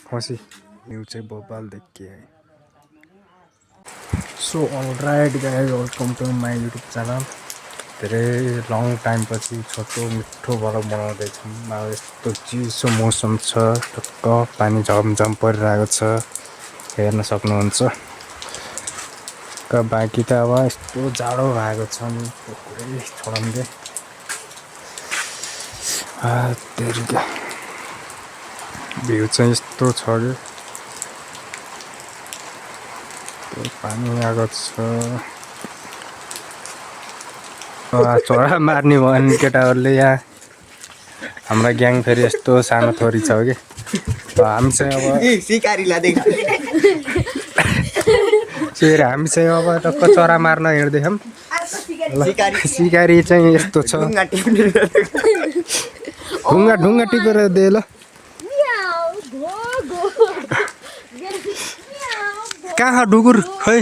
खसी न्यू चाहिँ भोपालदेखि है। So alright guys, welcome to my YouTube channel. धेरै लङ टाइम पछि छोटो मिठो भएर बनाउँदैछौँ। अब यस्तो चिसो मौसम छ, टक्क पानी झमझम परिरहेको छ, हेर्न सक्नुहुन्छ। बाँकी त अब यस्तो जाडो भएको छ नि पुरै छोडौँदै। तेरिका भ्यू चाहिँ यस्तो छ कि पानी आएको छ। चरा मार्ने भयो भने केटाहरूले यहाँ हाम्रा ग्याङ फेरि यस्तो सानो थोरी छ कि हामी चाहिँ अब हामी चाहिँ अब टक्क चरा मार्न हिँड्दैछौँ। सिकारी चाहिँ यस्तो छ, ढुङ्गा टिपेर दे ल। कहाँ ढुकुर खै,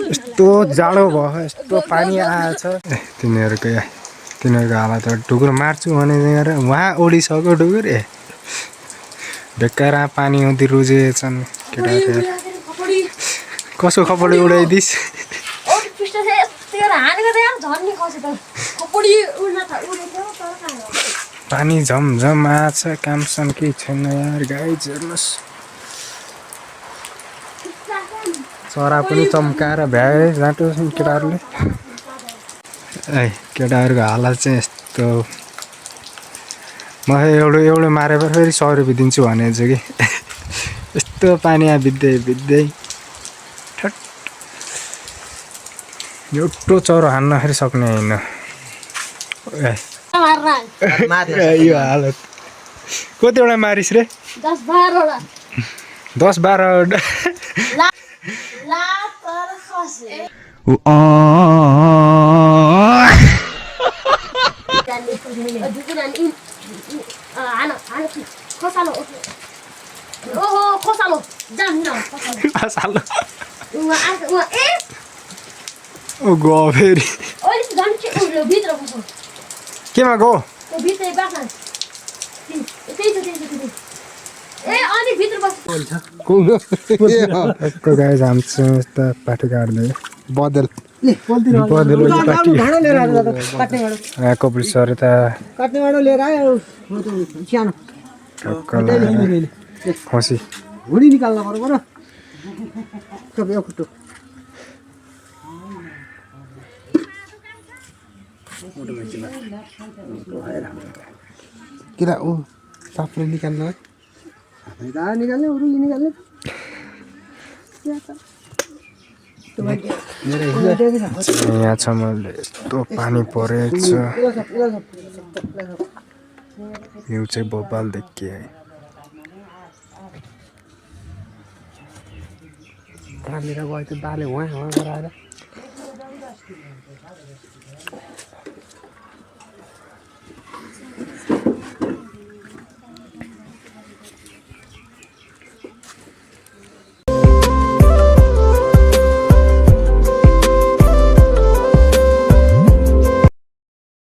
यस्तो जाडो भयो, यस्तो पानी आएछ। तिनीहरूको हालत ढुकुर मार्छु भने उहाँ उडिसक्यो ढुकुर। बेकार पानी हुँदै रुजेछन् केटाहरू। कसको खपडी उडाइदिस्? पानी झमझम आएछ, कामसँग केही छैन यार गाइज। हेर्नुहोस् चरा पनि चम्काएर भ्याए जाँटो केटाहरूले। केटाहरूको हालत चाहिँ यस्तो। म एउटा मारेर फेरि 100 रुपियाँ दिन्छु भनेको छु कि यस्तो पानी भिज्दै एउटा चरो हान्नखेरि सक्ने होइन। यो हालत कतिवटा मारिस रे? 10-12 गयो फेरि केमा गयो? गाइज हामी चाहिँ यता पाठी काट्दै बदल कपिल सर यता खसी हुडी निकाल्न पर्यो र सबै खुट्टो किन ऊ साफ्रो निकाल्न है निकाल्ने अरू निकाल्ने यहाँ छ। मैले यस्तो पानी परेछ। यो चाहिँ भोपालदेखि है। मेरा गयो त्यो दाले उहाँ गराएर